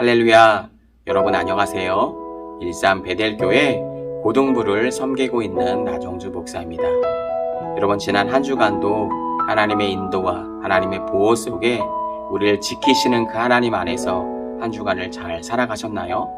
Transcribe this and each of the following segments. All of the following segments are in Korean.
할렐루야! 여러분 안녕하세요. 일산 베델교회 고등부를 섬기고 있는 나정주 목사입니다. 여러분 지난 한 주간도 하나님의 인도와 하나님의 보호 속에 우리를 지키시는 그 하나님 안에서 한 주간을 잘 살아가셨나요?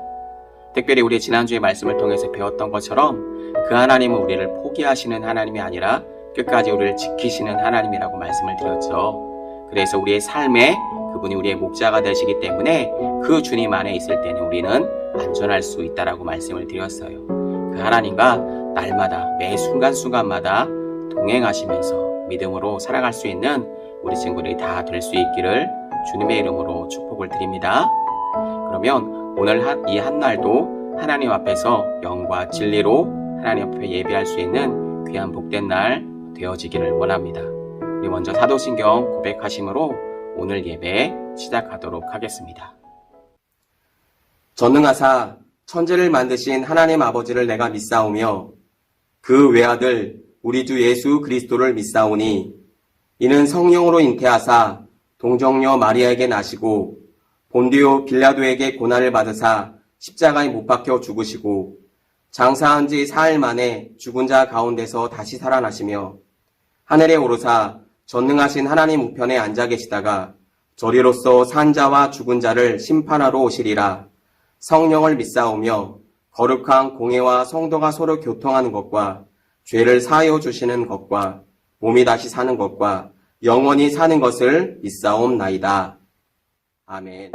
특별히 우리 지난주의 말씀을 통해서 배웠던 것처럼 그 하나님은 우리를 포기하시는 하나님이 아니라 끝까지 우리를 지키시는 하나님이라고 말씀을 드렸죠. 그래서 우리의 삶에 그분이 우리의 목자가 되시기 때문에 그 주님 안에 있을 때는 우리는 안전할 수 있다라고 말씀을 드렸어요. 그 하나님과 날마다 매 순간순간마다 동행하시면서 믿음으로 살아갈 수 있는 우리 친구들이 다 될 수 있기를 주님의 이름으로 축복을 드립니다. 그러면 오늘 이 한 날도 하나님 앞에서 영과 진리로 하나님 앞에 예배할 수 있는 귀한 복된 날 되어지기를 원합니다. 우리 먼저 사도신경 고백하심으로 오늘 예배 시작하도록 하겠습니다. 전능하사 천지를 만드신 하나님 아버지를 내가 믿사오며 그 외아들 우리 주 예수 그리스도를 믿사오니 이는 성령으로 잉태하사 동정녀 마리아에게 나시고 본디오 빌라도에게 고난을 받으사 십자가에 못 박혀 죽으시고 장사한 지 사흘 만에 죽은 자 가운데서 다시 살아나시며 하늘에 오르사 전능하신 하나님 우편에 앉아 계시다가 저리로서 산 자와 죽은 자를 심판하러 오시리라. 성령을 믿사오며 거룩한 공회와 성도가 서로 교통하는 것과 죄를 사하여 주시는 것과 몸이 다시 사는 것과 영원히 사는 것을 믿사옵나이다. 아멘.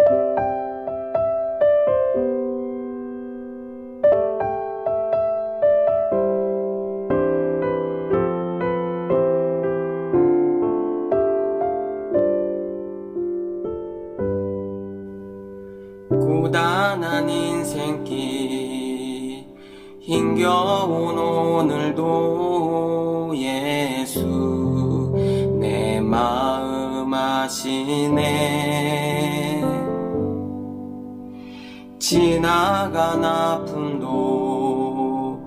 고단한 인생길 힘겨운 오늘도 예수 내 마음 아시네. 지나간 아픔도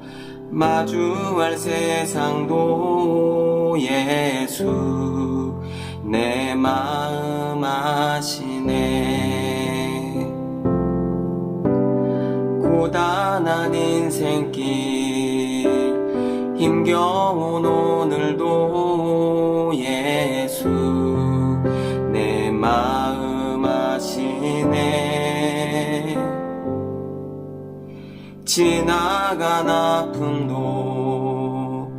마주할 세상도 예수 내 마음 아시네. 고단한 인생길 힘겨운 오늘도 예수 내 마음 아시네. 지나간 아픔도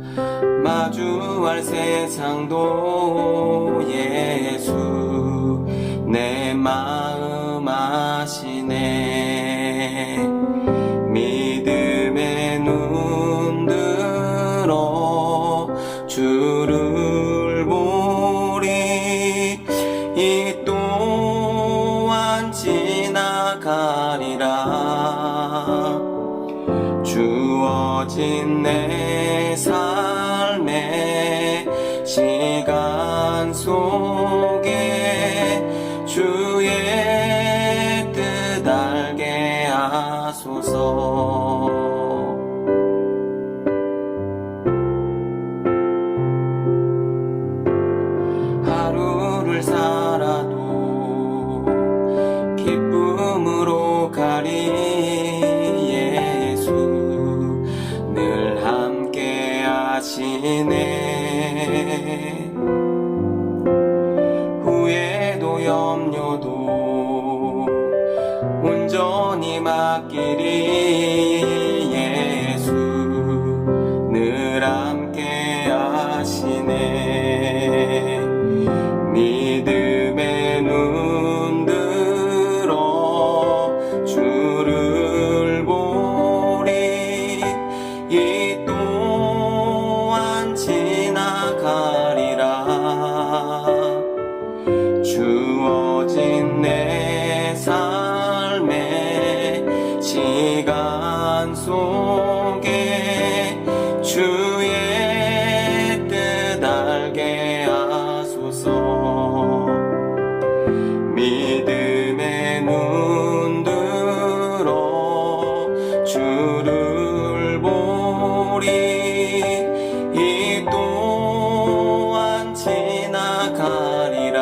마주할 세상도 예수 내 마음 아시네. 믿음의 눈 들어 주를 보리. 이 또한 지나가리라. 주어진 내 삶의 시간 속에 주의 뜻 알게 하소서. 하루를 살아도 기쁨으로 가리. 예수 늘 함께 하시네. 후회도 염려도 온전히 맡기리. 예수 늘 함께 하시네. 믿음의 눈 들어 주를 보리. 이 또한 지나가리라. 주어진 내 삶의 시간 속에 주의 뜻 알게 하소서. 믿음의 눈 들어 주를 보리. 이 또한 지나가리라.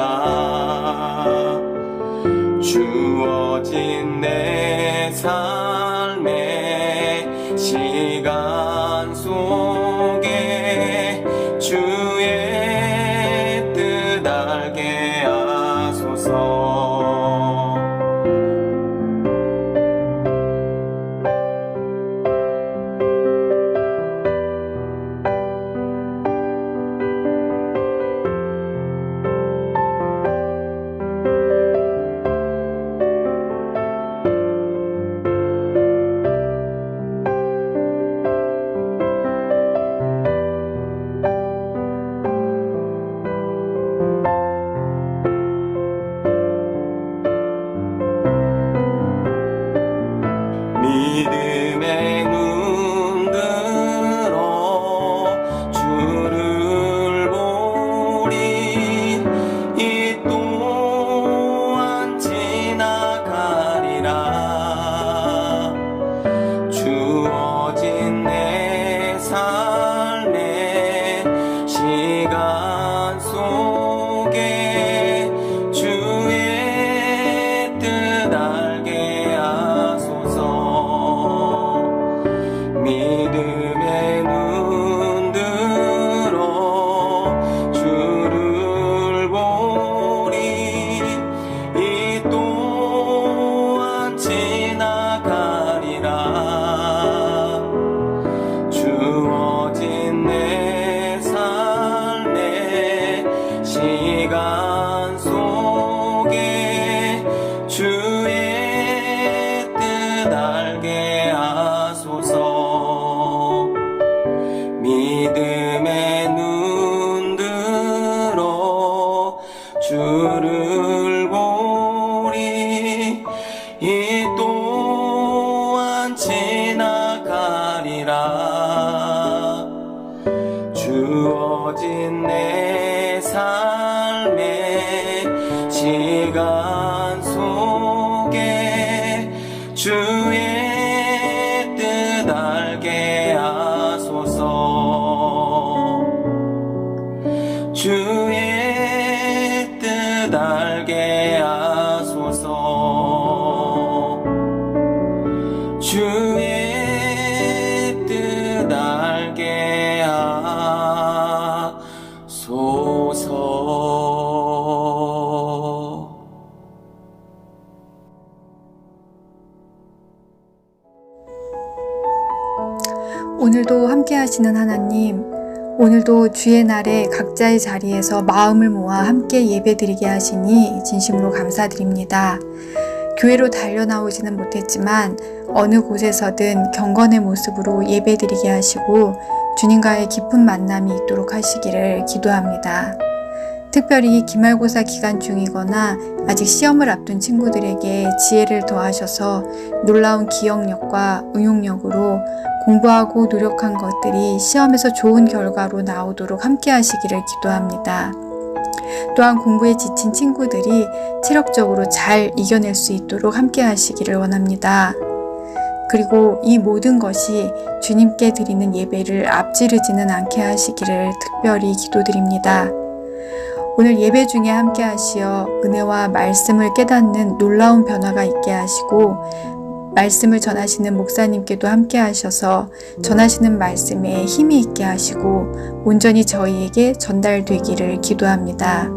주어진 내 삶의 시간 속에 주의 뜻 알게 하소서. 믿음의 눈 들어 주를 보리. 이 또한 지나가리라. 주어진 내 삶의 시간 속에 주의 뜻 알게 하소서. 믿음의 눈 들어 주를 보리. 이 또한 지나가리라. 주어진 내 삶의 시간 속에 주의 뜻 알게 하소서. 믿음의 눈 들어 주를 보리. 이 또한 지나가리라. 주어진 내 삶의 시간 속에 주의 뜻 알게 하소서. 주의 뜻 알게 하소서. 주의 뜻 알게 하소서. 오늘도 함께 하시는 하나님, 오늘도 주의 날에 각자의 자리에서 마음을 모아 함께 예배드리게 하시니 진심으로 감사드립니다. 교회로 달려나오지는 못했지만 어느 곳에서든 경건의 모습으로 예배드리게 하시고 주님과의 깊은 만남이 있도록 하시기를 기도합니다. 특별히 기말고사 기간 중이거나 아직 시험을 앞둔 친구들에게 지혜를 더하셔서 놀라운 기억력과 응용력으로 공부하고 노력한 것들이 시험에서 좋은 결과로 나오도록 함께 하시기를 기도합니다. 또한 공부에 지친 친구들이 체력적으로 잘 이겨낼 수 있도록 함께 하시기를 원합니다. 그리고 이 모든 것이 주님께 드리는 예배를 앞지르지는 않게 하시기를 특별히 기도드립니다. 오늘 예배 중에 함께 하시어 은혜와 말씀을 깨닫는 놀라운 변화가 있게 하시고 말씀을 전하시는 목사님께도 함께 하셔서 전하시는 말씀에 힘이 있게 하시고 온전히 저희에게 전달되기를 기도합니다.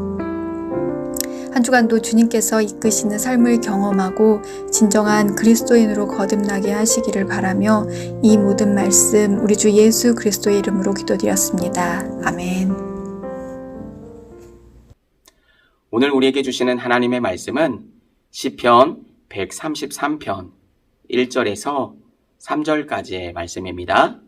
한 주간도 주님께서 이끄시는 삶을 경험하고 진정한 그리스도인으로 거듭나게 하시기를 바라며 이 모든 말씀 우리 주 예수 그리스도의 이름으로 기도드렸습니다. 아멘. 오늘 우리에게 주시는 하나님의 말씀은 시편 133편 1절에서 3절까지의 말씀입니다.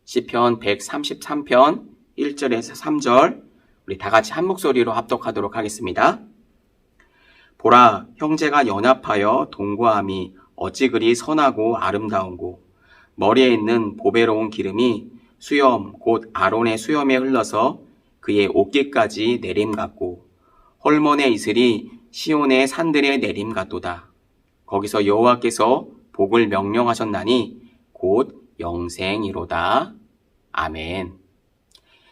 시편 133편 1절에서 3절 우리 다 같이 한 목소리로 합독하도록 하겠습니다. 보라, 형제가 연합하여 동거함이 어찌 그리 선하고 아름다운고 머리에 있는 보배로운 기름이 수염 곧 아론의 수염에 흘러서 그의 옷깃까지 내림 같고 홀몬의 이슬이 시온의 산들의 내림 같도다. 거기서 여호와께서 복을 명령하셨나니 곧 영생이로다. 아멘.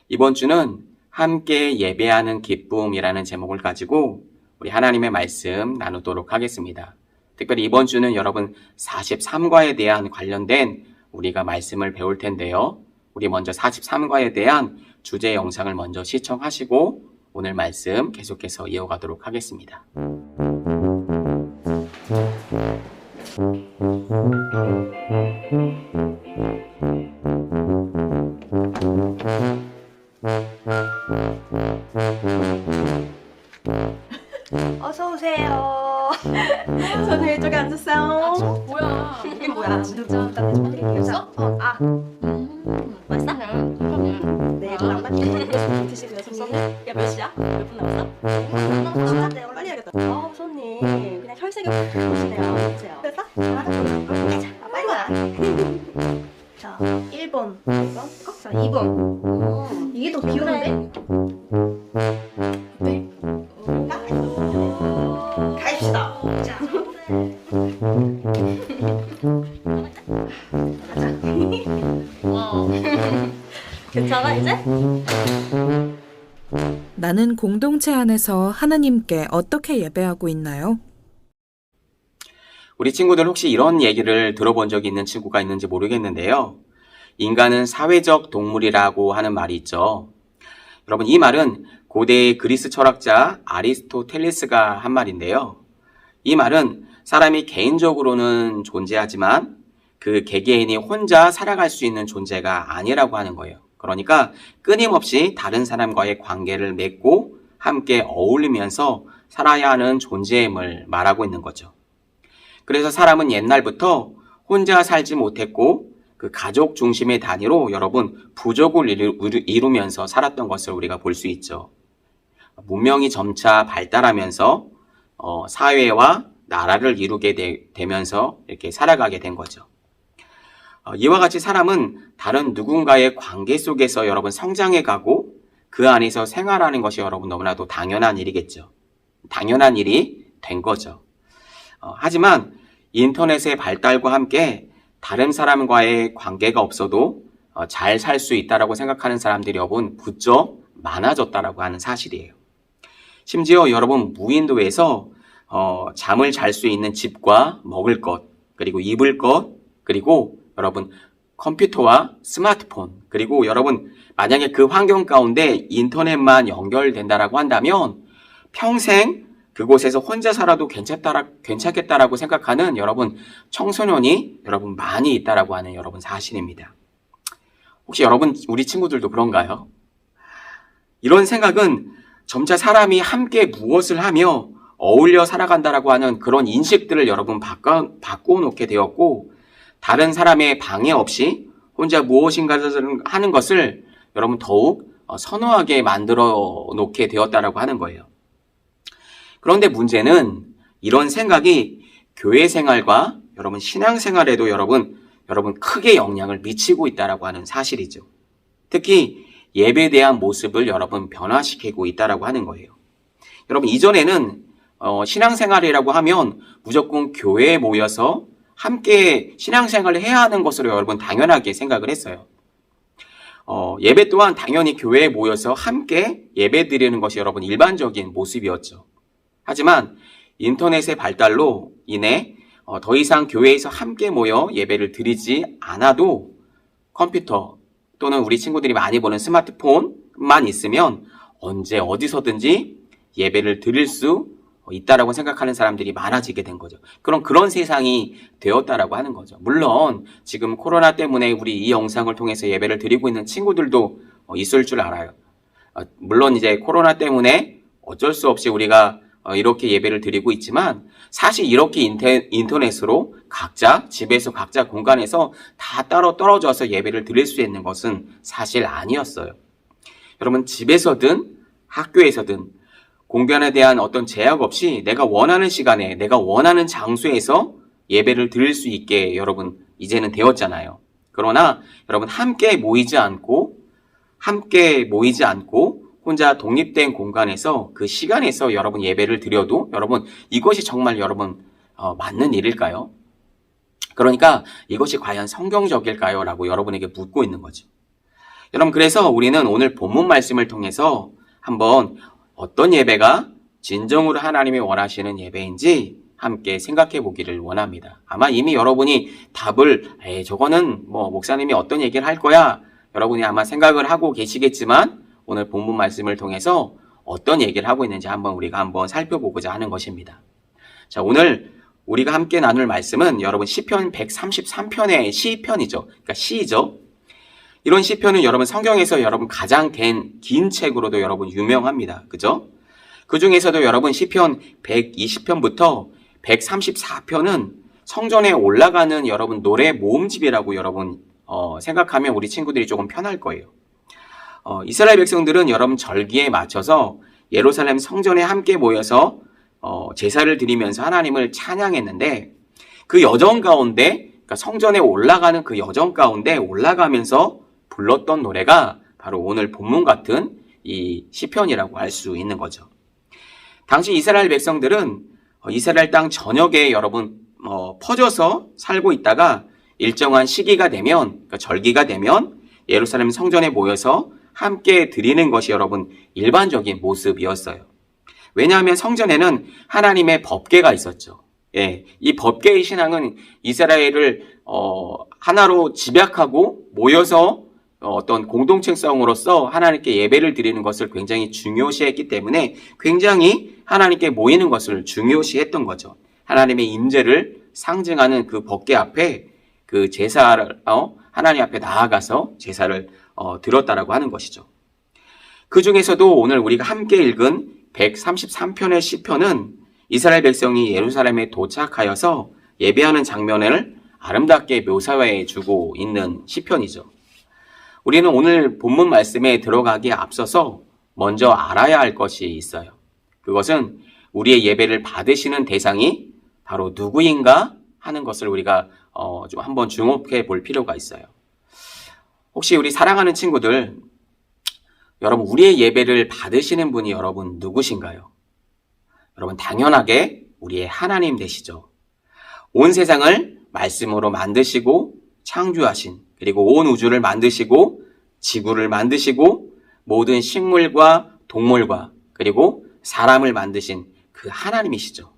이번 주는 함께 예배하는 기쁨이라는 제목을 가지고 우리 하나님의 말씀 나누도록 하겠습니다. 특별히 이번 주는 여러분 43과에 대한 관련된 우리가 말씀을 배울 텐데요. 우리 먼저 43과에 대한 주제 영상을 먼저 시청하시고 오늘 말씀 계속해서 이어가도록 하겠습니다. 어서 오세요. 저는 이쪽에 앉았어요. 뭐야? 이게 뭐야? 진짜? 일단 좀 드릴게요. 벌써? 맛있어? 네, 이거 안 맞죠? 드시고요, 손님. 야, 몇 시야? 몇 분 남았어? 네, 빨리 해야겠다. 손님. 그냥 혈색이 보시네요. 보세요. 됐어? 자, 빨리 와. 자, 1번. 1번? 자, 2번. 이게 더 귀여운데? 네. 가입시다. 자. 괜찮아, 이제? 나는 공동체 안에서 하나님께 어떻게 예배하고 있나요? 우리 친구들 혹시 이런 얘기를 들어본 적이 있는 친구가 있는지 모르겠는데요. 인간은 사회적 동물이라고 하는 말이 있죠. 여러분, 이 말은 고대 그리스 철학자 아리스토텔레스가 한 말인데요. 이 말은 사람이 개인적으로는 존재하지만 그 개개인이 혼자 살아갈 수 있는 존재가 아니라고 하는 거예요. 그러니까 끊임없이 다른 사람과의 관계를 맺고 함께 어울리면서 살아야 하는 존재임을 말하고 있는 거죠. 그래서 사람은 옛날부터 혼자 살지 못했고 그 가족 중심의 단위로 여러분 부족을 이루면서 살았던 것을 우리가 볼 수 있죠. 문명이 점차 발달하면서 사회와 나라를 이루게 되면서 이렇게 살아가게 된 거죠. 이와 같이 사람은 다른 누군가의 관계 속에서 여러분 성장해 가고 그 안에서 생활하는 것이 여러분 너무나도 당연한 일이겠죠. 당연한 일이 된 거죠. 하지만 인터넷의 발달과 함께 다른 사람과의 관계가 없어도 잘 살 수 있다라고 생각하는 사람들이 여러분 부쩍 많아졌다라고 하는 사실이에요. 심지어 여러분 무인도에서 잠을 잘 수 있는 집과 먹을 것, 그리고 입을 것, 그리고 여러분 컴퓨터와 스마트폰, 그리고 여러분 만약에 그 환경 가운데 인터넷만 연결된다라고 한다면 평생 그곳에서 혼자 살아도 괜찮겠다라고 생각하는 여러분 청소년이 여러분 많이 있다라고 하는 여러분 사실입니다. 혹시 여러분 우리 친구들도 그런가요? 이런 생각은 점차 사람이 함께 무엇을 하며 어울려 살아간다라고 하는 그런 인식들을 여러분 바꾸어 놓게 되었고 다른 사람의 방해 없이 혼자 무엇인가를 하는 것을 여러분 더욱 선호하게 만들어 놓게 되었다라고 하는 거예요. 그런데 문제는 이런 생각이 교회 생활과 여러분 신앙 생활에도 여러분 크게 영향을 미치고 있다라고 하는 사실이죠. 특히 예배에 대한 모습을 여러분 변화시키고 있다라고 하는 거예요. 여러분 이전에는 신앙생활이라고 하면 무조건 교회에 모여서 함께 신앙생활을 해야 하는 것으로 여러분 당연하게 생각을 했어요. 예배 또한 당연히 교회에 모여서 함께 예배 드리는 것이 여러분 일반적인 모습이었죠. 하지만 인터넷의 발달로 인해 더 이상 교회에서 함께 모여 예배를 드리지 않아도 컴퓨터 또는 우리 친구들이 많이 보는 스마트폰만 있으면 언제 어디서든지 예배를 드릴 수 있다라고 생각하는 사람들이 많아지게 된 거죠. 그런 세상이 되었다라고 하는 거죠. 물론 지금 코로나 때문에 우리 이 영상을 통해서 예배를 드리고 있는 친구들도 있을 줄 알아요. 물론 이제 코로나 때문에 어쩔 수 없이 우리가 이렇게 예배를 드리고 있지만 사실 이렇게 인터넷으로 각자 집에서 각자 공간에서 다 따로 떨어져서 예배를 드릴 수 있는 것은 사실 아니었어요. 여러분 집에서든 학교에서든 공간에 대한 어떤 제약 없이 내가 원하는 시간에 내가 원하는 장소에서 예배를 드릴 수 있게 여러분 이제는 되었잖아요. 그러나 여러분 함께 모이지 않고 혼자 독립된 공간에서 그 시간에서 여러분 예배를 드려도 여러분 이것이 정말 여러분 맞는 일일까요? 그러니까 이것이 과연 성경적일까요? 라고 여러분에게 묻고 있는 거죠. 여러분 그래서 우리는 오늘 본문 말씀을 통해서 한번 어떤 예배가 진정으로 하나님이 원하시는 예배인지 함께 생각해 보기를 원합니다. 아마 이미 여러분이 답을 저거는 뭐 목사님이 어떤 얘기를 할 거야 여러분이 아마 생각을 하고 계시겠지만 오늘 본문 말씀을 통해서 어떤 얘기를 하고 있는지 우리가 한번 살펴보고자 하는 것입니다. 자, 오늘 우리가 함께 나눌 말씀은 여러분 시편 133편의 시편이죠. 그러니까 시죠. 이런 시편은 여러분 성경에서 여러분 가장 긴 책으로도 여러분 유명합니다. 그죠? 그 중에서도 여러분 시편 120편부터 134편은 성전에 올라가는 여러분 노래 모음집이라고 여러분 생각하면 우리 친구들이 조금 편할 거예요. 이스라엘 백성들은 여러분 절기에 맞춰서 예루살렘 성전에 함께 모여서 제사를 드리면서 하나님을 찬양했는데 그 여정 가운데 그러니까 성전에 올라가는 그 여정 가운데 올라가면서 불렀던 노래가 바로 오늘 본문 같은 이 시편이라고 할 수 있는 거죠. 당시 이스라엘 백성들은 이스라엘 땅 전역에 여러분 퍼져서 살고 있다가 일정한 시기가 되면 그러니까 절기가 되면 예루살렘 성전에 모여서 함께 드리는 것이 여러분 일반적인 모습이었어요. 왜냐하면 성전에는 하나님의 법궤가 있었죠. 예, 이 법궤의 신앙은 이스라엘을 하나로 집약하고 모여서 어떤 공동체성으로서 하나님께 예배를 드리는 것을 굉장히 중요시했기 때문에 굉장히 하나님께 모이는 것을 중요시했던 거죠. 하나님의 임재를 상징하는 그 법궤 앞에 그 제사를 하나님 앞에 나아가서 제사를 드렸다라고 하는 것이죠. 그 중에서도 오늘 우리가 함께 읽은 133편의 시편은 이스라엘 백성이 예루살렘에 도착하여서 예배하는 장면을 아름답게 묘사해 주고 있는 시편이죠. 우리는 오늘 본문 말씀에 들어가기에 앞서서 먼저 알아야 할 것이 있어요. 그것은 우리의 예배를 받으시는 대상이 바로 누구인가 하는 것을 우리가 좀 한번 주목해 볼 필요가 있어요. 혹시 우리 사랑하는 친구들, 여러분 우리의 예배를 받으시는 분이 여러분 누구신가요? 여러분 당연하게 우리의 하나님 되시죠. 온 세상을 말씀으로 만드시고 창조하신 그리고 온 우주를 만드시고 지구를 만드시고 모든 식물과 동물과 그리고 사람을 만드신 그 하나님이시죠.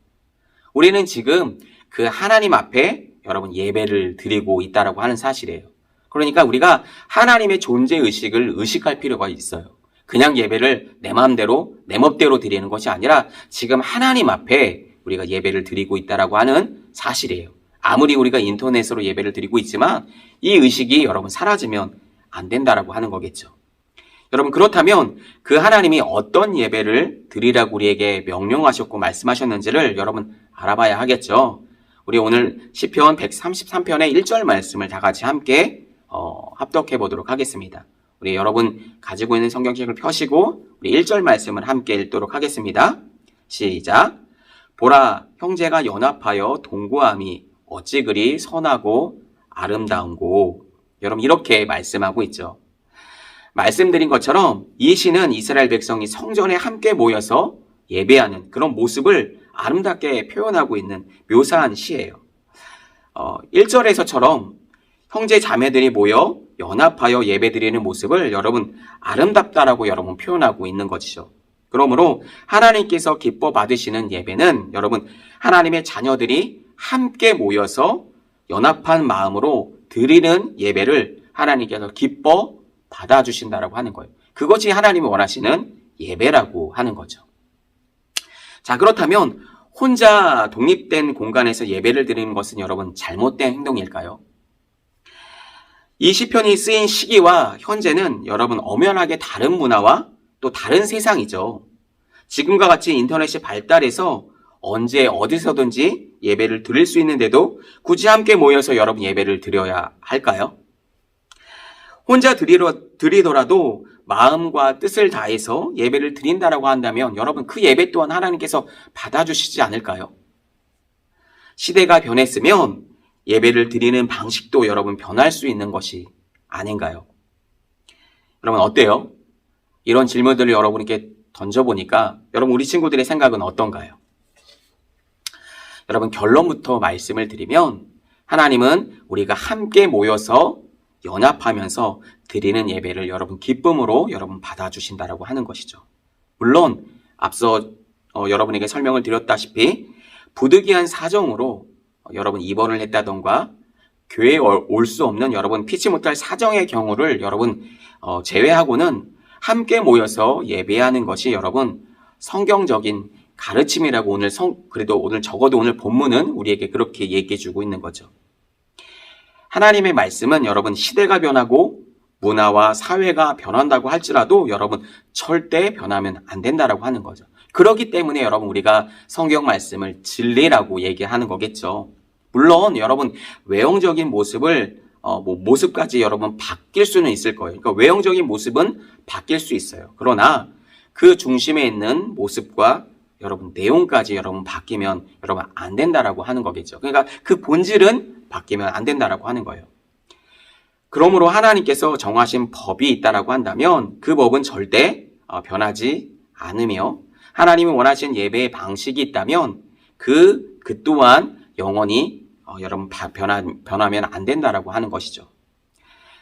우리는 지금 그 하나님 앞에 여러분 예배를 드리고 있다라고 하는 사실이에요. 그러니까 우리가 하나님의 존재의식을 의식할 필요가 있어요. 그냥 예배를 내 마음대로 내 멋대로 드리는 것이 아니라 지금 하나님 앞에 우리가 예배를 드리고 있다라고 하는 사실이에요. 아무리 우리가 인터넷으로 예배를 드리고 있지만 이 의식이 여러분 사라지면 안 된다라고 하는 거겠죠. 여러분 그렇다면 그 하나님이 어떤 예배를 드리라고 우리에게 명령하셨고 말씀하셨는지를 여러분 알아봐야 하겠죠. 우리 오늘 시편 133편의 1절 말씀을 다 같이 함께 합독해 보도록 하겠습니다. 우리 여러분 가지고 있는 성경책을 펴시고 우리 1절 말씀을 함께 읽도록 하겠습니다. 시작. 보라, 형제가 연합하여 동거함이 어찌 그리 선하고 아름다운고. 여러분 이렇게 말씀하고 있죠. 말씀드린 것처럼 이 시는 이스라엘 백성이 성전에 함께 모여서 예배하는 그런 모습을 아름답게 표현하고 있는 묘사한 시예요. 1절에서처럼 형제 자매들이 모여 연합하여 예배드리는 모습을 여러분 아름답다라고 여러분 표현하고 있는 것이죠. 그러므로 하나님께서 기뻐 받으시는 예배는 여러분 하나님의 자녀들이 함께 모여서 연합한 마음으로 드리는 예배를 하나님께서 기뻐 받아주신다라고 하는 거예요. 그것이 하나님이 원하시는 예배라고 하는 거죠. 자, 그렇다면 혼자 독립된 공간에서 예배를 드리는 것은 여러분 잘못된 행동일까요? 이 시편이 쓰인 시기와 현재는 여러분 엄연하게 다른 문화와 또 다른 세상이죠. 지금과 같이 인터넷이 발달해서 언제 어디서든지 예배를 드릴 수 있는데도 굳이 함께 모여서 여러분 예배를 드려야 할까요? 혼자 드리더라도 마음과 뜻을 다해서 예배를 드린다라고 한다면 여러분 그 예배 또한 하나님께서 받아주시지 않을까요? 시대가 변했으면 예배를 드리는 방식도 여러분 변할 수 있는 것이 아닌가요? 여러분 어때요? 이런 질문들을 여러분께 던져보니까 여러분 우리 친구들의 생각은 어떤가요? 여러분 결론부터 말씀을 드리면 하나님은 우리가 함께 모여서 연합하면서 드리는 예배를 여러분 기쁨으로 여러분 받아주신다라고 하는 것이죠. 물론 앞서 여러분에게 설명을 드렸다시피 부득이한 사정으로 여러분 입원을 했다던가 교회에 올 수 없는 여러분 피치 못할 사정의 경우를 여러분 제외하고는 함께 모여서 예배하는 것이 여러분 성경적인 가르침이라고 그래도 오늘 적어도 오늘 본문은 우리에게 그렇게 얘기해 주고 있는 거죠. 하나님의 말씀은 여러분 시대가 변하고 문화와 사회가 변한다고 할지라도 여러분 절대 변하면 안 된다라고 하는 거죠. 그렇기 때문에 여러분 우리가 성경 말씀을 진리라고 얘기하는 거겠죠. 물론 여러분 외형적인 모습까지 여러분 바뀔 수는 있을 거예요. 그러니까 외형적인 모습은 바뀔 수 있어요. 그러나 그 중심에 있는 모습과 여러분 내용까지 여러분 바뀌면 여러분 안 된다라고 하는 거겠죠. 그러니까 그 본질은 바뀌면 안 된다라고 하는 거예요. 그러므로 하나님께서 정하신 법이 있다라고 한다면 그 법은 절대 변하지 않으며 하나님이 원하신 예배의 방식이 있다면 그 또한 영원히 여러분 변하면 안 된다라고 하는 것이죠.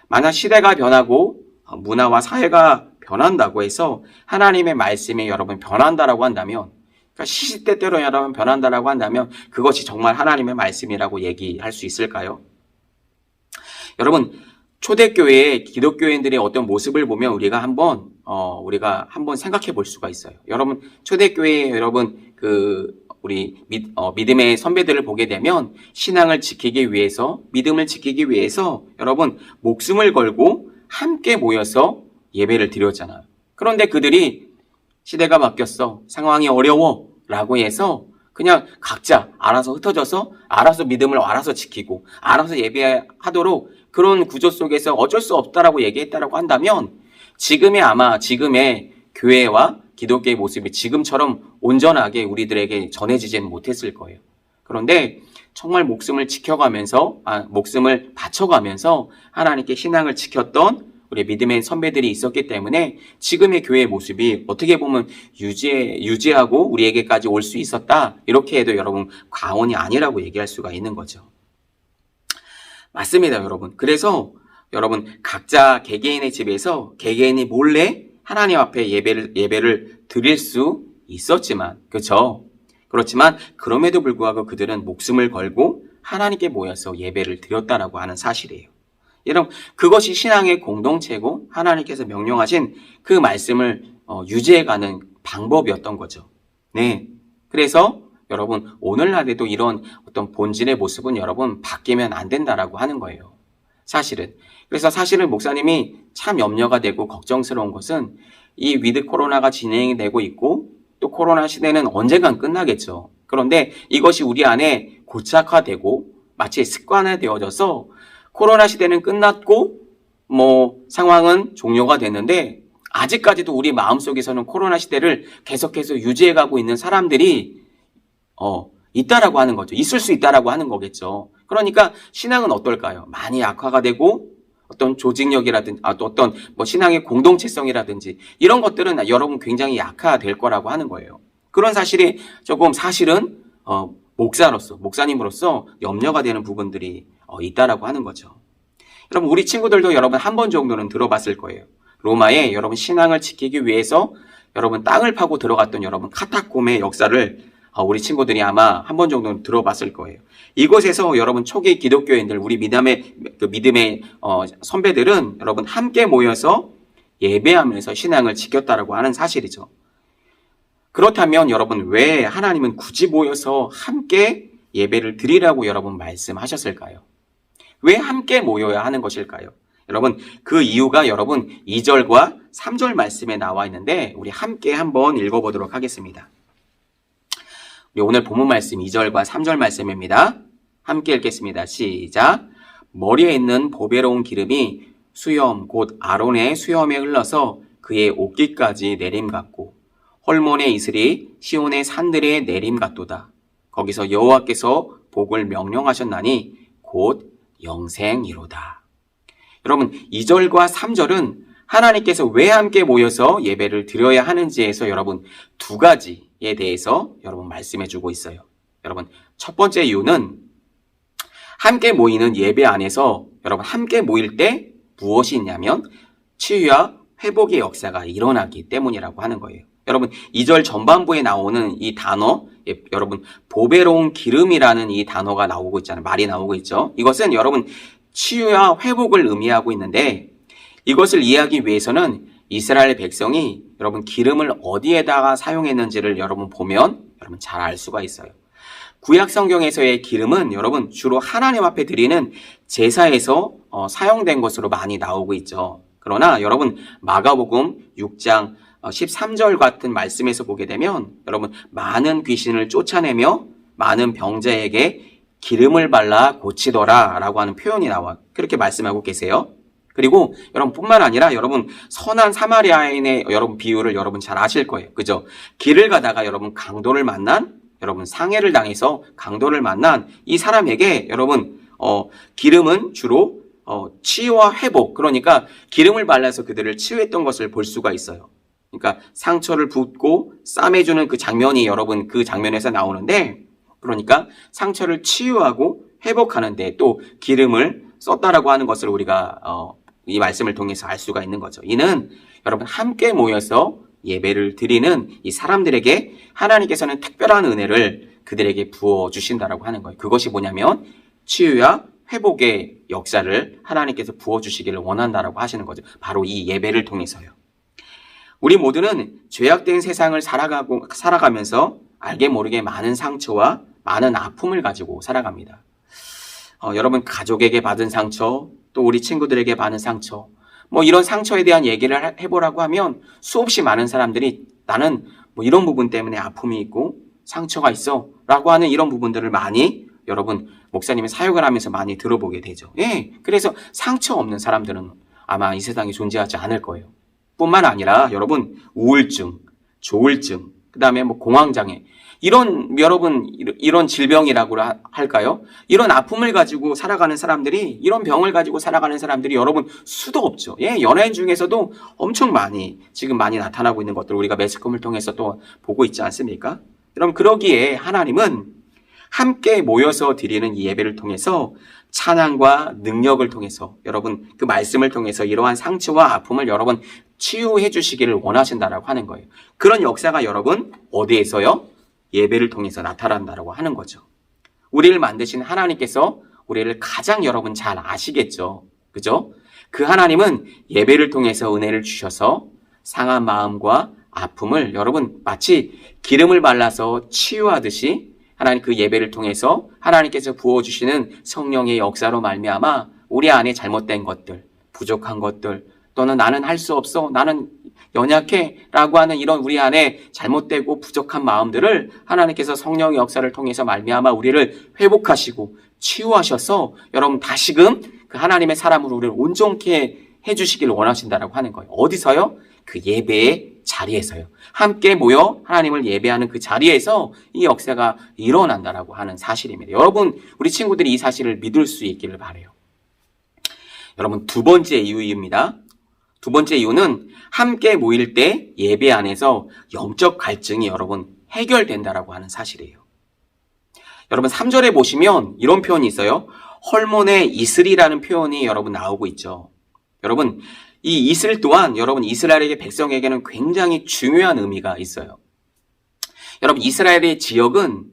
만약 시대가 변하고 문화와 사회가 변한다고 해서 하나님의 말씀이 여러분 변한다라고 한다면 그러니까 시시때때로 여러분 변한다라고 한다면 그것이 정말 하나님의 말씀이라고 얘기할 수 있을까요? 여러분 초대교회의 기독교인들의 어떤 모습을 보면 우리가 한번 생각해 볼 수가 있어요. 여러분 초대교회의 여러분 우리 믿음의 선배들을 보게 되면 신앙을 지키기 위해서 믿음을 지키기 위해서 여러분 목숨을 걸고 함께 모여서 예배를 드렸잖아요. 그런데 그들이 시대가 바뀌었어, 상황이 어려워 라고 해서 그냥 각자 알아서 흩어져서 알아서 믿음을 알아서 지키고 알아서 예배하도록 그런 구조 속에서 어쩔 수 없다라고 얘기했다라고 한다면 지금의 교회와 기독교의 모습이 지금처럼 온전하게 우리들에게 전해지지는 못했을 거예요. 그런데 정말 목숨을 바쳐가면서 하나님께 신앙을 지켰던 우리 믿음의 선배들이 있었기 때문에 지금의 교회의 모습이 어떻게 보면 유지하고 우리에게까지 올 수 있었다. 이렇게 해도 여러분 과언이 아니라고 얘기할 수가 있는 거죠. 맞습니다, 여러분. 그래서 여러분 각자 개개인의 집에서 개개인이 몰래 하나님 앞에 예배를 드릴 수 있었지만, 그렇죠? 그렇지만 그럼에도 불구하고 그들은 목숨을 걸고 하나님께 모여서 예배를 드렸다라고 하는 사실이에요. 여러분 그것이 신앙의 공동체고 하나님께서 명령하신 그 말씀을 유지해가는 방법이었던 거죠. 네, 그래서 여러분 오늘날에도 이런 어떤 본질의 모습은 여러분 바뀌면 안 된다라고 하는 거예요. 사실은. 그래서 사실은 목사님이 참 염려가 되고 걱정스러운 것은 이 위드 코로나가 진행이 되고 있고 또 코로나 시대는 언젠간 끝나겠죠. 그런데 이것이 우리 안에 고착화되고 마치 습관화되어져서 코로나 시대는 끝났고 상황은 종료가 됐는데 아직까지도 우리 마음속에서는 코로나 시대를 계속해서 유지해가고 있는 사람들이 있다라고 하는 거죠. 있을 수 있다라고 하는 거겠죠. 그러니까 신앙은 어떨까요? 많이 악화가 되고 어떤 조직력이라든지 또 어떤 신앙의 공동체성이라든지 이런 것들은 여러분 굉장히 약화될 거라고 하는 거예요. 그런 사실이 사실은 목사님으로서 염려가 되는 부분들이 있다라고 하는 거죠. 여러분 우리 친구들도 여러분 한 번 정도는 들어봤을 거예요. 로마에 여러분 신앙을 지키기 위해서 여러분 땅을 파고 들어갔던 여러분 카타콤의 역사를 우리 친구들이 아마 한 번 정도는 들어봤을 거예요. 이곳에서 여러분 초기 기독교인들 우리 믿음의 선배들은 여러분 함께 모여서 예배하면서 신앙을 지켰다라고 하는 사실이죠. 그렇다면 여러분 왜 하나님은 굳이 모여서 함께 예배를 드리라고 여러분 말씀하셨을까요? 왜 함께 모여야 하는 것일까요? 여러분 그 이유가 여러분 2절과 3절 말씀에 나와 있는데 우리 함께 한번 읽어보도록 하겠습니다. 우리 오늘 본문 말씀 2절과 3절 말씀입니다. 함께 읽겠습니다. 시작. 머리에 있는 보배로운 기름이 수염 곧 아론의 수염에 흘러서 그의 옷깃까지 내림같고 홀몬의 이슬이 시온의 산들에 내림같도다. 거기서 여호와께서 복을 명령하셨나니 곧 영생이로다. 여러분 2절과 3절은 하나님께서 왜 함께 모여서 예배를 드려야 하는지에서 여러분 두 가지에 대해서 여러분 말씀해 주고 있어요. 여러분 첫 번째 이유는 함께 모이는 예배 안에서 여러분 함께 모일 때 무엇이 있냐면 치유와 회복의 역사가 일어나기 때문이라고 하는 거예요. 여러분 2절 전반부에 나오는 이 단어 여러분 보배로운 기름이라는 이 단어가 나오고 있잖아요. 말이 나오고 있죠. 이것은 여러분 치유와 회복을 의미하고 있는데 이것을 이해하기 위해서는 이스라엘 백성이 여러분 기름을 어디에다가 사용했는지를 여러분 보면 여러분 잘 알 수가 있어요. 구약 성경에서의 기름은 여러분 주로 하나님 앞에 드리는 제사에서 사용된 것으로 많이 나오고 있죠. 그러나 여러분 마가복음 6장 13절 같은 말씀에서 보게 되면 여러분 많은 귀신을 쫓아내며 많은 병자에게 기름을 발라 고치더라 라고 하는 표현이 나와 그렇게 말씀하고 계세요. 그리고 여러분 뿐만 아니라 여러분 선한 사마리아인의 여러분 비유를 여러분 잘 아실 거예요. 그죠? 길을 가다가 여러분 강도를 만난 여러분 상해를 당해서 강도를 만난 이 사람에게 여러분 기름은 주로 치유와 회복 그러니까 기름을 발라서 그들을 치유했던 것을 볼 수가 있어요. 그러니까 상처를 붓고 싸매주는 그 장면이 여러분 그 장면에서 나오는데 그러니까 상처를 치유하고 회복하는데 또 기름을 썼다라고 하는 것을 우리가 이 말씀을 통해서 알 수가 있는 거죠. 이는 여러분 함께 모여서 예배를 드리는 이 사람들에게 하나님께서는 특별한 은혜를 그들에게 부어주신다라고 하는 거예요. 그것이 뭐냐면 치유와 회복의 역사를 하나님께서 부어주시기를 원한다라고 하시는 거죠. 바로 이 예배를 통해서요. 우리 모두는 죄악된 세상을 살아가면서 알게 모르게 많은 상처와 많은 아픔을 가지고 살아갑니다. 여러분 가족에게 받은 상처, 또 우리 친구들에게 받은 상처, 뭐 이런 상처에 대한 얘기를 해보라고 하면 수없이 많은 사람들이 나는 뭐 이런 부분 때문에 아픔이 있고 상처가 있어 라고 하는 이런 부분들을 많이 여러분 목사님의 사역을 하면서 많이 들어보게 되죠. 예, 그래서 상처 없는 사람들은 아마 이 세상에 존재하지 않을 거예요. 뿐만 아니라 여러분 우울증, 조울증, 그 다음에 뭐 공황장애 이런 질병이라고 할까요? 이런 아픔을 가지고 살아가는 사람들이 이런 병을 가지고 살아가는 사람들이 여러분 수도 없죠. 예, 연예인 중에서도 엄청 지금 많이 나타나고 있는 것들 우리가 매스컴을 통해서 또 보고 있지 않습니까? 여러분 그러기에 하나님은 함께 모여서 드리는 이 예배를 통해서 찬양과 능력을 통해서 여러분 그 말씀을 통해서 이러한 상처와 아픔을 여러분 치유해 주시기를 원하신다라고 하는 거예요. 그런 역사가 여러분 어디에서요? 예배를 통해서 나타난다라고 하는 거죠. 우리를 만드신 하나님께서 우리를 가장 여러분 잘 아시겠죠. 그죠? 그 하나님은 예배를 통해서 은혜를 주셔서 상한 마음과 아픔을 여러분 마치 기름을 발라서 치유하듯이 하나님 그 예배를 통해서 하나님께서 부어주시는 성령의 역사로 말미암아 우리 안에 잘못된 것들, 부족한 것들 또는 나는 할 수 없어, 나는 연약해 라고 하는 이런 우리 안에 잘못되고 부족한 마음들을 하나님께서 성령의 역사를 통해서 말미암아 우리를 회복하시고 치유하셔서 여러분 다시금 그 하나님의 사람으로 우리를 온전케 해주시기를 원하신다라고 하는 거예요. 어디서요? 그 예배의 자리에서요. 함께 모여 하나님을 예배하는 그 자리에서 이 역사가 일어난다라고 하는 사실입니다. 여러분 우리 친구들이 이 사실을 믿을 수 있기를 바라요. 여러분 두 번째 이유입니다. 두 번째 이유는 함께 모일 때 예배 안에서 영적 갈증이 여러분 해결된다라고 하는 사실이에요. 여러분 3절에 보시면 이런 표현이 있어요. 헐몬의 이슬이라는 표현이 여러분 나오고 있죠. 여러분 이 이슬 또한 여러분 이스라엘의 백성에게는 굉장히 중요한 의미가 있어요. 여러분 이스라엘의 지역은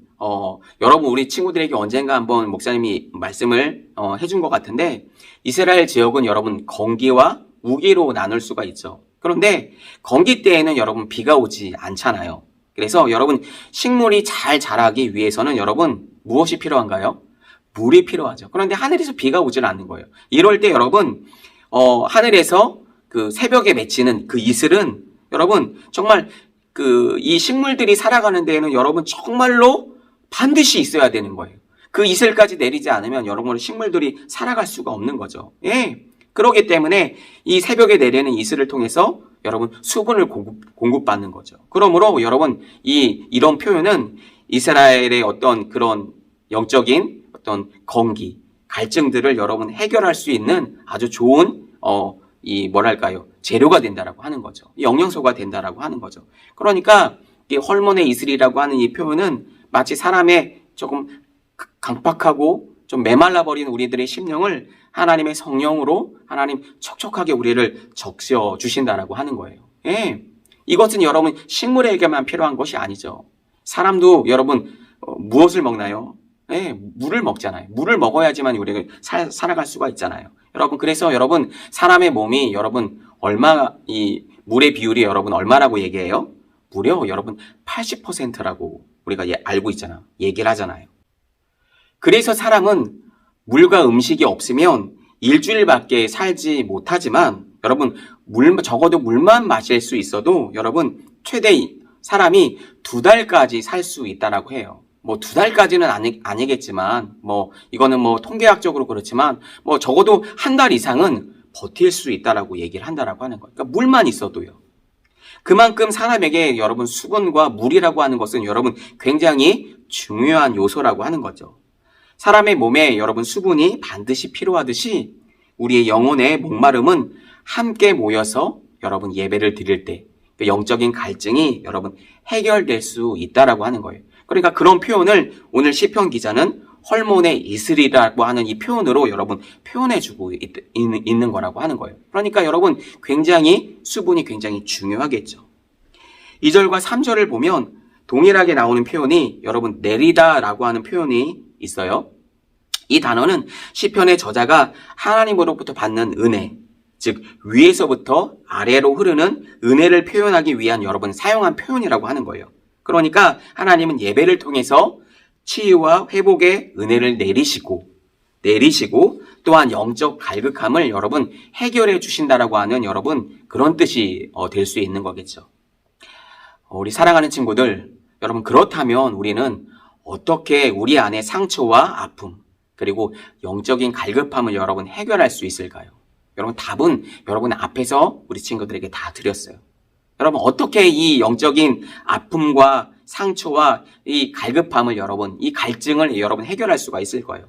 여러분 우리 친구들에게 언젠가 한번 목사님이 말씀을 해준 것 같은데 이스라엘 지역은 여러분 건기와 우기로 나눌 수가 있죠. 그런데 건기 때에는 여러분 비가 오지 않잖아요. 그래서 여러분 식물이 잘 자라기 위해서는 여러분 무엇이 필요한가요? 물이 필요하죠. 그런데 하늘에서 비가 오질 않는 거예요. 이럴 때 여러분 하늘에서 그 새벽에 맺히는 그 이슬은 여러분 정말 이 식물들이 살아가는 데에는 여러분 정말로 반드시 있어야 되는 거예요. 그 이슬까지 내리지 않으면 여러분의 식물들이 살아갈 수가 없는 거죠. 예. 그렇기 때문에 이 새벽에 내리는 이슬을 통해서 여러분 수분을 공급받는 거죠. 그러므로 여러분 이런 표현은 이스라엘의 어떤 그런 영적인 어떤 건기, 갈증들을 여러분 해결할 수 있는 아주 좋은 재료가 된다라고 하는 거죠. 영양소가 된다라고 하는 거죠. 그러니까 이 헐몬의 이슬이라고 하는 이 표현은 마치 사람의 조금 강팍하고 좀 메말라버린 우리들의 심령을 하나님의 성령으로 하나님 촉촉하게 우리를 적셔 주신다라고 하는 거예요. 예. 이것은 여러분 식물에게만 필요한 것이 아니죠. 사람도 여러분 무엇을 먹나요? 네, 물을 먹잖아요. 물을 먹어야지만 우리가 살아갈 수가 있잖아요. 여러분 그래서 여러분 사람의 몸이 여러분 이 물의 비율이 여러분 얼마라고 얘기해요? 무려 여러분 80%라고 우리가 알고 있잖아요. 얘기를 하잖아요. 그래서 사람은 물과 음식이 없으면 일주일밖에 살지 못하지만 여러분 적어도 물만 마실 수 있어도 여러분 최대 사람이 2달까지 살 수 있다라고 해요. 뭐 2달까지는 아니겠지만 이거는 통계학적으로 그렇지만 적어도 1달 이상은 버틸 수 있다라고 얘기를 한다라고 하는 거예요. 그러니까 물만 있어도요. 그만큼 사람에게 여러분 수분과 물이라고 하는 것은 여러분 굉장히 중요한 요소라고 하는 거죠. 사람의 몸에 여러분 수분이 반드시 필요하듯이 우리의 영혼의 목마름은 함께 모여서 여러분 예배를 드릴 때 영적인 갈증이 여러분 해결될 수 있다라고 하는 거예요. 그러니까 그런 표현을 오늘 시편 기자는 헐몬의 이슬이라고 하는 이 표현으로 여러분 표현해주고 있는 거라고 하는 거예요. 그러니까 여러분 수분이 굉장히 중요하겠죠. 2절과 3절을 보면 동일하게 나오는 표현이 여러분 내리다라고 하는 표현이 있어요. 이 단어는 시편의 저자가 하나님으로부터 받는 은혜, 즉 위에서부터 아래로 흐르는 은혜를 표현하기 위한 여러분 사용한 표현이라고 하는 거예요. 그러니까 하나님은 예배를 통해서 치유와 회복의 은혜를 내리시고 또한 영적 갈급함을 여러분 해결해 주신다라고 하는 여러분 그런 뜻이 될 수 있는 거겠죠. 우리 사랑하는 친구들, 여러분 그렇다면 우리는 어떻게 우리 안의 상처와 아픔 그리고 영적인 갈급함을 여러분 해결할 수 있을까요? 여러분 답은 여러분 앞에서 우리 친구들에게 다 드렸어요. 여러분 어떻게 이 영적인 아픔과 상처와 이 갈급함을 이 갈증을 여러분 해결할 수가 있을까요?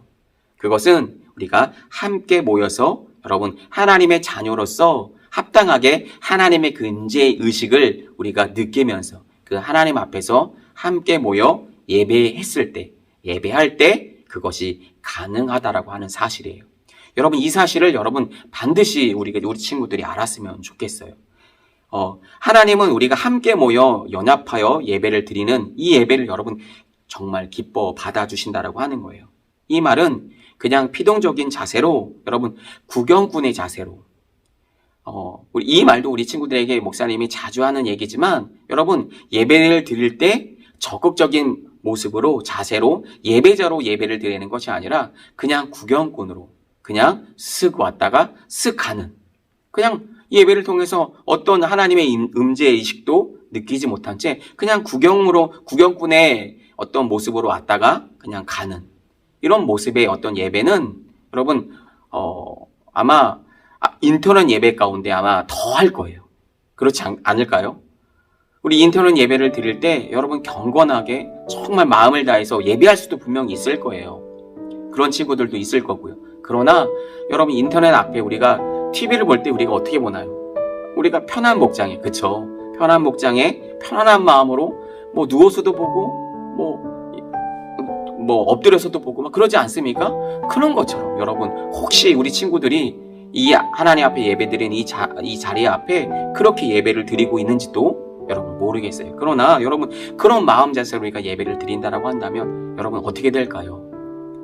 그것은 우리가 함께 모여서 여러분 하나님의 자녀로서 합당하게 하나님의 그 은혜의 의식을 우리가 느끼면서 그 하나님 앞에서 함께 모여 예배할 때 그것이 가능하다라고 하는 사실이에요. 여러분 이 사실을 여러분 반드시 우리 친구들이 알았으면 좋겠어요. 하나님은 우리가 함께 모여 연합하여 예배를 드리는 이 예배를 여러분 정말 기뻐 받아주신다라고 하는 거예요. 이 말은 그냥 피동적인 자세로 여러분 구경꾼의 자세로 이 말도 우리 친구들에게 목사님이 자주 하는 얘기지만 여러분 예배를 드릴 때 적극적인 모습으로 자세로 예배자로 예배를 드리는 것이 아니라 그냥 구경꾼으로 그냥 쓱 왔다가 쓱 가는 그냥 예배를 통해서 어떤 하나님의 임재의식도 느끼지 못한 채 그냥 구경꾼의 어떤 모습으로 왔다가 그냥 가는 이런 모습의 어떤 예배는 여러분 아마 인터넷 예배 가운데 아마 더 할 거예요. 그렇지 않을까요? 우리 인터넷 예배를 드릴 때 여러분 경건하게 정말 마음을 다해서 예배할 수도 분명히 있을 거예요. 그런 친구들도 있을 거고요. 그러나 여러분 인터넷 앞에 우리가 TV를 볼 때 우리가 어떻게 보나요? 우리가 편한 목장에, 그쵸? 편한 목장에 편안한 마음으로 누워서도 보고 엎드려서도 보고 막 그러지 않습니까? 그런 것처럼 여러분 혹시 우리 친구들이 이 하나님 앞에 예배드리는 이 자리 앞에 그렇게 예배를 드리고 있는지도 여러분 모르겠어요. 그러나 여러분 그런 마음 자세로 우리가 예배를 드린다라고 한다면 여러분 어떻게 될까요?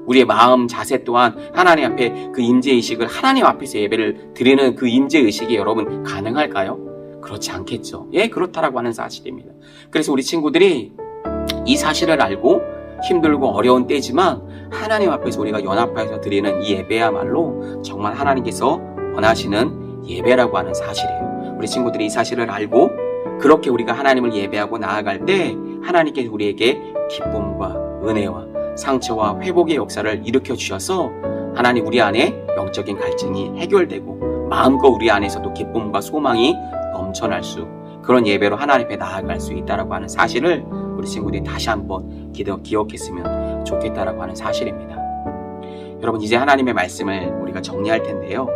우리의 마음 자세 또한 하나님 앞에 그 임재의식을 하나님 앞에서 예배를 드리는 그 임재의식이 여러분 가능할까요? 그렇지 않겠죠. 예, 그렇다라고 하는 사실입니다. 그래서 우리 친구들이 이 사실을 알고 힘들고 어려운 때지만 하나님 앞에서 우리가 연합하여서 드리는 이 예배야말로 정말 하나님께서 원하시는 예배라고 하는 사실이에요. 우리 친구들이 이 사실을 알고 그렇게 우리가 하나님을 예배하고 나아갈 때 하나님께서 우리에게 기쁨과 은혜와 상처와 회복의 역사를 일으켜 주셔서 하나님 우리 안에 영적인 갈증이 해결되고 마음껏 우리 안에서도 기쁨과 소망이 넘쳐날 수 그런 예배로 하나님 앞에 나아갈 수 있다라고 하는 사실을 우리 친구들이 다시 한번 기억했으면 좋겠다라고 하는 사실입니다. 여러분 이제 하나님의 말씀을 우리가 정리할 텐데요.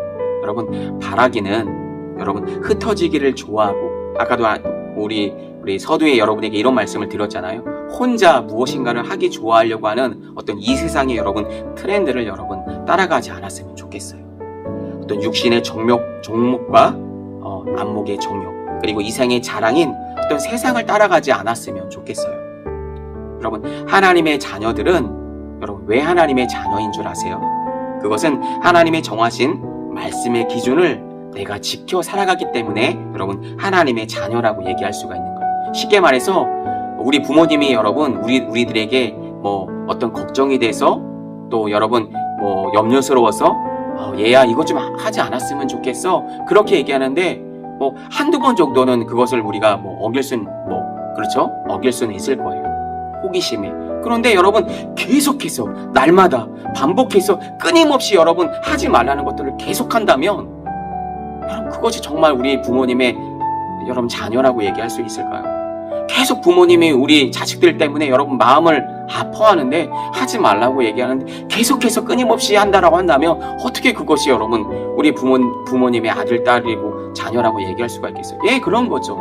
여러분 바라기는 여러분 흩어지기를 좋아하고 아까도 우리 서두에 여러분에게 이런 말씀을 드렸잖아요. 혼자 무엇인가를 하기 좋아하려고 하는 어떤 이 세상의 여러분 트렌드를 여러분 따라가지 않았으면 좋겠어요. 어떤 육신의 종목과 안목의 정욕 그리고 이생의 자랑인 어떤 세상을 따라가지 않았으면 좋겠어요. 여러분, 하나님의 자녀들은 여러분 왜 하나님의 자녀인 줄 아세요? 그것은 하나님의 정하신 말씀의 기준을 내가 지켜 살아가기 때문에 여러분 하나님의 자녀라고 얘기할 수가 있는 거예요. 쉽게 말해서 우리 부모님이 여러분 우리들에게 뭐 어떤 걱정이 돼서 또 여러분 뭐 염려스러워서 얘야 이것 좀 하지 않았으면 좋겠어 그렇게 얘기하는데 뭐 한두 번 정도는 그것을 우리가 뭐 어길 수는 그렇죠? 어길 수는 있을 거예요. 호기심에. 그런데 여러분 계속해서 날마다 반복해서 끊임없이 여러분 하지 말라는 것들을 계속한다면 여러분 그것이 정말 우리 부모님의 여러분 자녀라고 얘기할 수 있을까요? 계속 부모님이 우리 자식들 때문에 여러분 마음을 아파하는데 하지 말라고 얘기하는데 계속해서 끊임없이 한다라고 한다면 어떻게 그것이 여러분 우리 부모님의 아들, 딸이고 자녀라고 얘기할 수가 있겠어요? 예, 그런 거죠.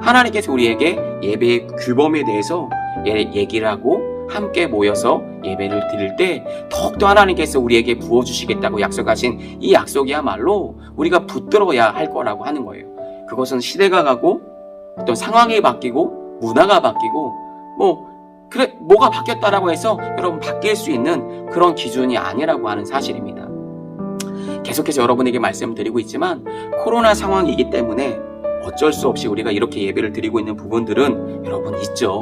하나님께서 우리에게 예배의 규범에 대해서 얘기를 하고 함께 모여서 예배를 드릴 때 더욱더 하나님께서 우리에게 부어주시겠다고 약속하신 이 약속이야말로 우리가 붙들어야 할 거라고 하는 거예요. 그것은 시대가 가고 어떤 상황이 바뀌고 문화가 바뀌고 뭐가 바뀌었다라고 해서 여러분 바뀔 수 있는 그런 기준이 아니라고 하는 사실입니다. 계속해서 여러분에게 말씀드리고 있지만 코로나 상황이기 때문에 어쩔 수 없이 우리가 이렇게 예배를 드리고 있는 부분들은 여러분 있죠.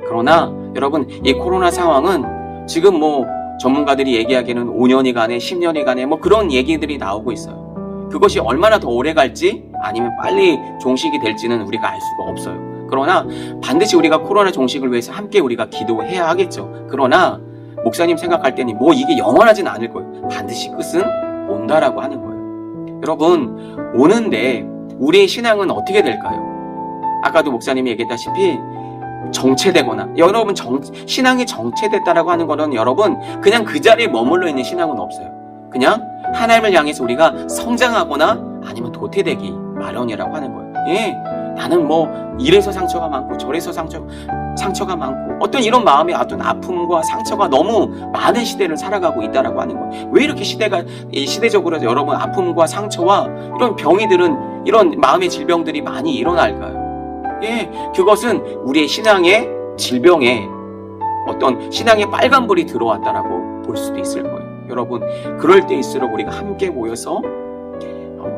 그러나 여러분 이 코로나 상황은 지금 뭐 전문가들이 얘기하기에는 5년이 가네 10년이 가네 뭐 그런 얘기들이 나오고 있어요. 그것이 얼마나 더 오래 갈지 아니면 빨리 종식이 될지는 우리가 알 수가 없어요. 그러나 반드시 우리가 코로나 종식을 위해서 함께 우리가 기도해야 하겠죠. 그러나 목사님 생각할 때는 뭐 이게 영원하진 않을 거예요. 반드시 끝은 온다라고 하는 거예요. 여러분 오는데 우리의 신앙은 어떻게 될까요? 아까도 목사님이 얘기했다시피 정체되거나 여러분 신앙이 정체됐다라고 하는 거는 여러분 그냥 그 자리에 머물러 있는 신앙은 없어요. 그냥 하나님을 향해서 우리가 성장하거나 아니면 도태되기 마련이라고 하는 거예요. 예, 나는 뭐 이래서 상처가 많고 저래서 상처가 많고 어떤 이런 마음의 어떤 아픔과 상처가 너무 많은 시대를 살아가고 있다라고 하는 거예요. 왜 이렇게 시대적으로 여러분 아픔과 상처와 이런 병이들은 이런 마음의 질병들이 많이 일어날까요? 예, 그것은 우리의 신앙의 질병에 어떤 신앙의 빨간불이 들어왔다라고 볼 수도 있을 거예요. 여러분 그럴 때일수록 우리가 함께 모여서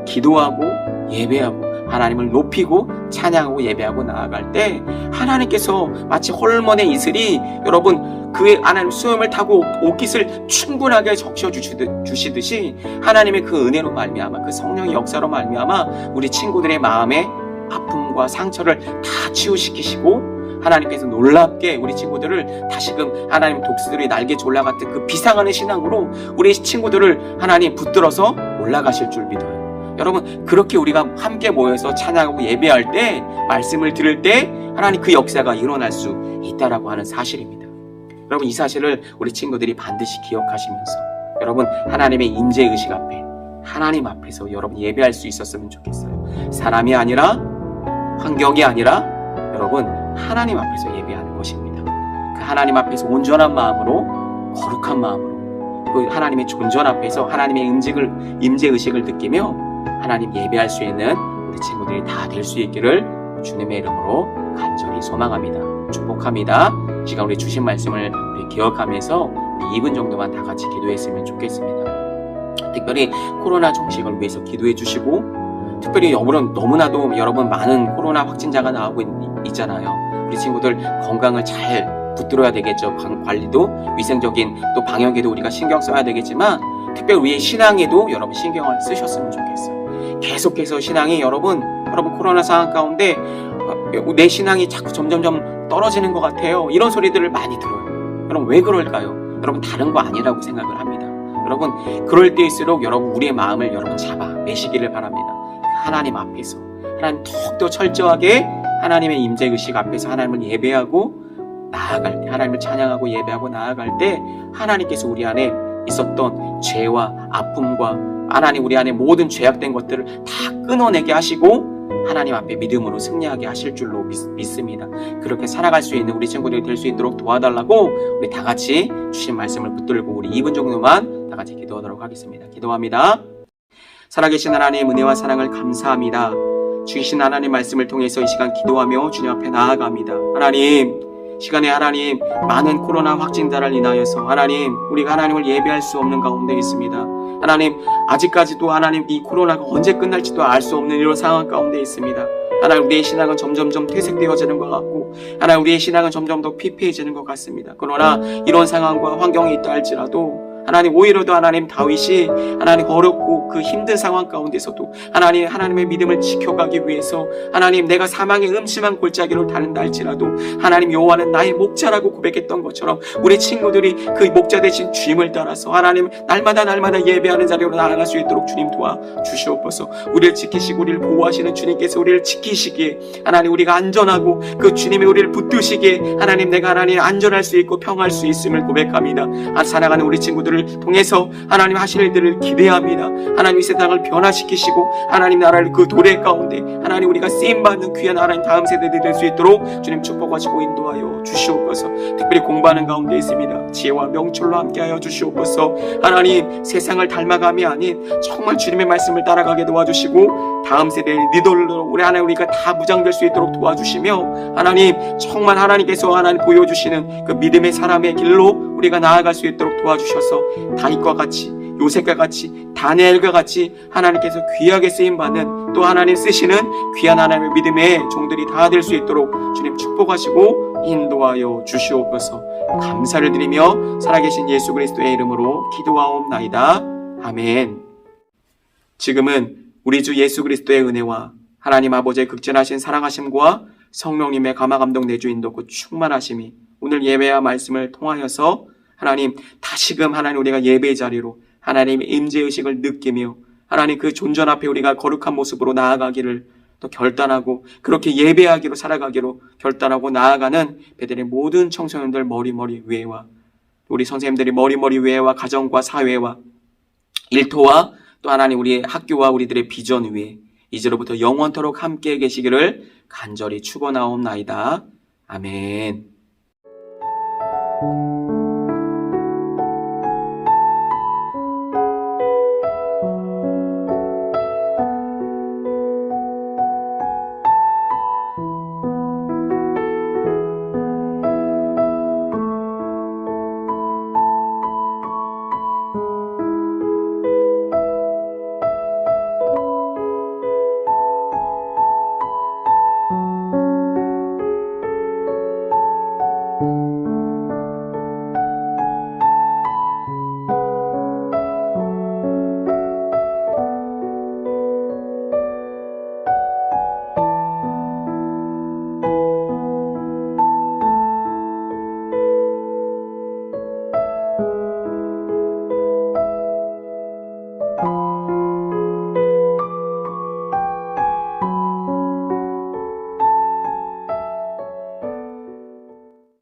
기도하고 예배하고 하나님을 높이고 찬양하고 예배하고 나아갈 때 하나님께서 마치 홀몬의 이슬이 여러분 그 하나님 수염을 타고 옷깃을 충분하게 적셔주시듯이 하나님의 그 은혜로 말미암아 그 성령의 역사로 말미암아 우리 친구들의 마음에 아픔과 상처를 다 치유시키시고 하나님께서 놀랍게 우리 친구들을 다시금 하나님 독수리 날개 졸라 같은 그 비상하는 신앙으로 우리 친구들을 하나님 붙들어서 올라가실 줄 믿어요. 여러분 그렇게 우리가 함께 모여서 찬양하고 예배할 때 말씀을 들을 때 하나님 그 역사가 일어날 수 있다라고 하는 사실입니다. 여러분 이 사실을 우리 친구들이 반드시 기억하시면서 여러분 하나님의 인재의식 앞에 하나님 앞에서 여러분 예배할 수 있었으면 좋겠어요. 사람이 아니라 환경이 아니라 여러분 하나님 앞에서 예배하는 것입니다. 그 하나님 앞에서 온전한 마음으로 거룩한 마음으로 그 하나님의 존전 앞에서 하나님의 임재의식을 느끼며 하나님 예배할 수 있는 우리 친구들이 다 될 수 있기를 주님의 이름으로 간절히 소망합니다. 축복합니다. 시간 우리 주신 말씀을 우리 기억하면서 우리 2분 정도만 다 같이 기도했으면 좋겠습니다. 특별히 코로나 종식을 위해서 기도해 주시고 특별히 너무나도 여러분 많은 코로나 확진자가 나오고 있잖아요. 우리 친구들 건강을 잘 붙들어야 되겠죠. 관리도 위생적인 또 방역에도 우리가 신경 써야 되겠지만 특별히 우리의 신앙에도 여러분 신경을 쓰셨으면 좋겠어요. 계속해서 신앙이 여러분 코로나 상황 가운데 내 신앙이 자꾸 점점점 떨어지는 것 같아요. 이런 소리들을 많이 들어요. 여러분 왜 그럴까요? 여러분 다른 거 아니라고 생각을 합니다. 여러분 그럴 때일수록 여러분 우리의 마음을 여러분 잡아내시기를 바랍니다. 하나님 앞에서 하나님 더욱더 철저하게 하나님의 임재의식 앞에서 하나님을 예배하고 나아갈 때 하나님을 찬양하고 예배하고 나아갈 때 하나님께서 우리 안에 있었던 죄와 아픔과 하나님 우리 안에 모든 죄악된 것들을 다 끊어내게 하시고 하나님 앞에 믿음으로 승리하게 하실 줄로 믿습니다. 그렇게 살아갈 수 있는 우리 친구들이 될 수 있도록 도와달라고 우리 다 같이 주신 말씀을 붙들고 우리 2분 정도만 다 같이 기도하도록 하겠습니다. 기도합니다. 살아계신 하나님의 은혜와 사랑을 감사합니다. 주신 하나님 말씀을 통해서 이 시간 기도하며 주님 앞에 나아갑니다. 하나님 시간에 하나님 많은 코로나 확진자를 인하여서 하나님 우리가 하나님을 예배할 수 없는 가운데 있습니다. 하나님 아직까지도 하나님 이 코로나가 언제 끝날지도 알 수 없는 이런 상황 가운데 있습니다. 하나님 우리의 신앙은 점점점 퇴색되어지는 것 같고 하나님 우리의 신앙은 점점 더 피폐해지는 것 같습니다. 그러나 이런 상황과 환경이 있다 할지라도 하나님 오히려도 하나님 다윗이 하나님 어렵고 그 힘든 상황 가운데서도 하나님의 믿음을 지켜가기 위해서 하나님 내가 사망의 음침한 골짜기를 다닌다 할지라도 하나님 여호와는 나의 목자라고 고백했던 것처럼 우리 친구들이 그 목자 대신 주님을 따라서 하나님 날마다 예배하는 자리로 나아갈 수 있도록 주님 도와주시옵소서. 우리를 지키시고 우리를 보호하시는 주님께서 우리를 지키시기에 하나님 우리가 안전하고 그 주님이 우리를 붙드시기에 하나님 내가 하나님 안전할 수 있고 평할 수 있음을 고백합니다. 살아가는 우리 친구들을 통해서 하나님 하실 일들을 기대합니다. 하나님 이 세상을 변화시키시고 하나님 나라를 그 도래 가운데 하나님 우리가 쓰임받는 귀한 하나님 다음 세대들이 될 수 있도록 주님 축복하시고 인도하여 주시옵소서. 특별히 공부하는 가운데 있습니다. 지혜와 명철로 함께하여 주시옵소서. 하나님 세상을 닮아감이 아닌 정말 주님의 말씀을 따라가게 도와주시고 다음 세대의 리더로 우리 하나님 우리가 다 무장될 수 있도록 도와주시며 하나님 정말 하나님께서 하나님 보여주시는 그 믿음의 사람의 길로 우리가 나아갈 수 있도록 도와주셔서 다윗과 같이 요셉과 같이 다니엘과 같이 하나님께서 귀하게 쓰임받는 또 하나님 쓰시는 귀한 하나님의 믿음의 종들이 다 될 수 있도록 주님 축복하시고 인도하여 주시옵소서. 감사를 드리며 살아계신 예수 그리스도의 이름으로 기도하옵나이다. 아멘. 지금은 우리 주 예수 그리스도의 은혜와 하나님 아버지의 극진하신 사랑하심과 성령님의 감화감동 내주 인도고 충만하심이 오늘 예배와 말씀을 통하여서 하나님 다시금 하나님 우리가 예배의 자리로 하나님의 임재의식을 느끼며 하나님 그 존전 앞에 우리가 거룩한 모습으로 나아가기를 또 결단하고 그렇게 예배하기로 살아가기로 결단하고 나아가는 베델의 모든 청소년들 머리 위에와 우리 선생님들이 머리 위에와 가정과 사회와 일터와 또 하나님 우리의 학교와 우리들의 비전 위에 이제로부터 영원토록 함께 계시기를 간절히 축원하옵나이다. 아멘.